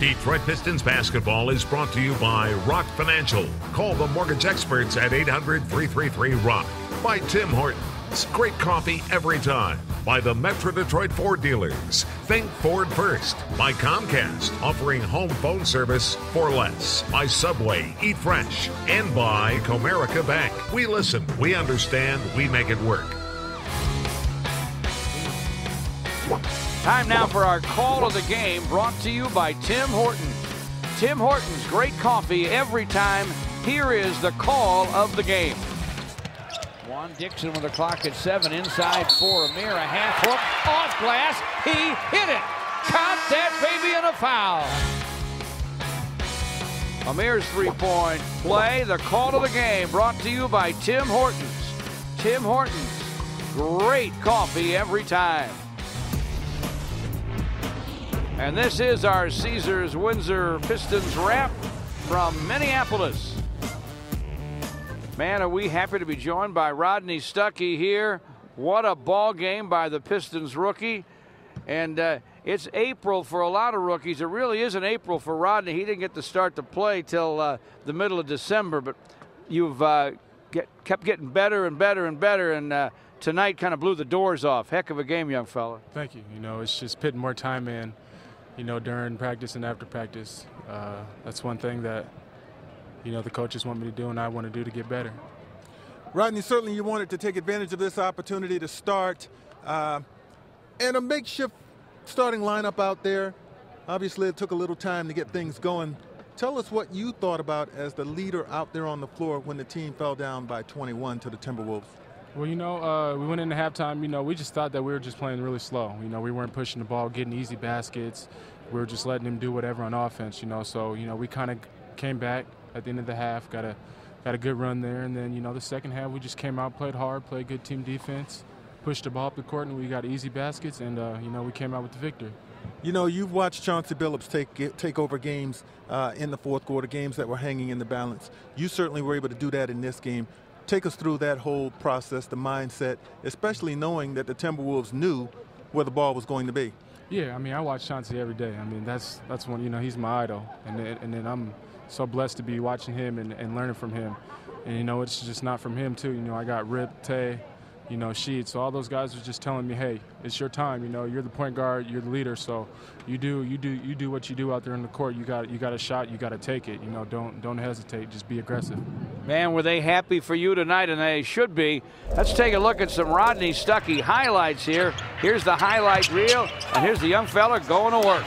Detroit Pistons basketball is brought to you by Rock Financial. Call the mortgage experts at 800-333-ROCK. By Tim Hortons. Great coffee every time. By the Metro Detroit Ford dealers. Think Ford first. By Comcast, offering home phone service for less. By Subway, eat fresh. And by Comerica Bank. We listen, we understand, we make it work. Time now for our call of the game, brought to you by Tim Hortons. Tim Hortons, great coffee every time. Here is the call of the game. Juan Dixon with the clock at 7, inside for Amir, a half hook, off glass, he hit it. Caught that baby in a foul. Amir's three-point play, the call of the game, brought to you by Tim Hortons. Tim Hortons, great coffee every time. And this is our Caesars Windsor Pistons wrap from Minneapolis. Man, are we happy to be joined by Rodney Stuckey here. What a ball game by the Pistons rookie. And it's April for a lot of rookies. It really isn't April for Rodney. He didn't get to start to play till the middle of December, but you've kept getting better and better and better, and tonight kind of blew the doors off. Heck of a game, young fella. Thank you. You know, it's just putting more time in, you know, during practice and after practice. That's one thing that, you know, the coaches want me to do and I want to do to get better. Rodney, certainly you wanted to take advantage of this opportunity to start and a makeshift starting lineup out there. Obviously, it took a little time to get things going. Tell us what you thought about as the leader out there on the floor when the team fell down by 21 to the Timberwolves. Well, you know, we went into halftime, you know, we just thought that we were just playing really slow. You know, we weren't pushing the ball, getting easy baskets. We were just letting them do whatever on offense, you know. So, you know, we kind of came back at the end of the half, got a good run there. And then, you know, the second half we just came out, played hard, played good team defense, pushed the ball up the court, and we got easy baskets. And, you know, we came out with the victory. You know, you've watched Chauncey Billups take over games in the fourth quarter, games that were hanging in the balance. You certainly were able to do that in this game. Take us through that whole process, the mindset, especially knowing that the Timberwolves knew where the ball was going to be. Yeah, I mean, I watch Chauncey every day. I mean, that's when, you know, he's my idol. And then I'm so blessed to be watching him and learning from him. And, you know, it's just not from him, too. You know, I got Rip, Tay, you know, Sheets. So all those guys were just telling me, hey, it's your time. You know, you're the point guard, you're the leader. So you do what you do out there in the court. You got a shot, you got to take it. You know, don't hesitate. Just be aggressive. Man, were they happy for you tonight, and they should be. Let's take a look at some Rodney Stuckey highlights here. Here's the highlight reel, and here's the young fella going to work.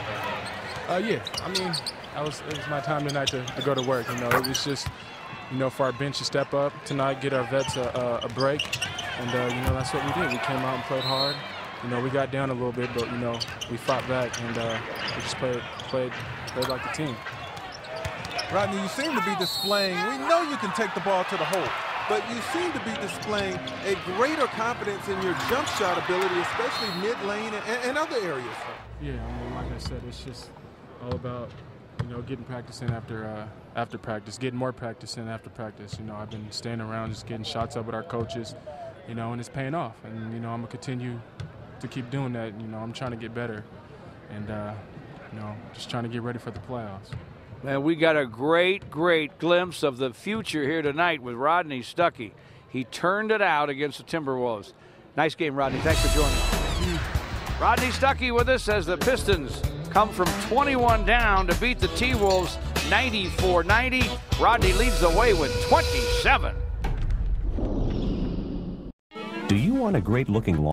Yeah, I mean, it was my time tonight to go to work. You know, it was just, you know, for our bench to step up tonight, get our vets a break, and you know, that's what we did. We came out and played hard. You know, we got down a little bit, but, you know, we fought back, and we just played like a team. Rodney, you seem to be displaying, we know you can take the ball to the hole, but you seem to be displaying a greater confidence in your jump shot ability, especially mid-lane and other areas. Yeah, I mean, like I said, it's just all about, you know, getting practice in after practice, getting more practice in after practice. You know, I've been staying around, just getting shots up with our coaches, you know, and it's paying off. And, you know, I'm going to continue to keep doing that. You know, I'm trying to get better and, you know, just trying to get ready for the playoffs. Man, we got a great, great glimpse of the future here tonight with Rodney Stuckey. He turned it out against the Timberwolves. Nice game, Rodney. Thanks for joining us. Rodney Stuckey with us as the Pistons come from 21 down to beat the T-Wolves 94-90. Rodney leads the way with 27. Do you want a great-looking lawn?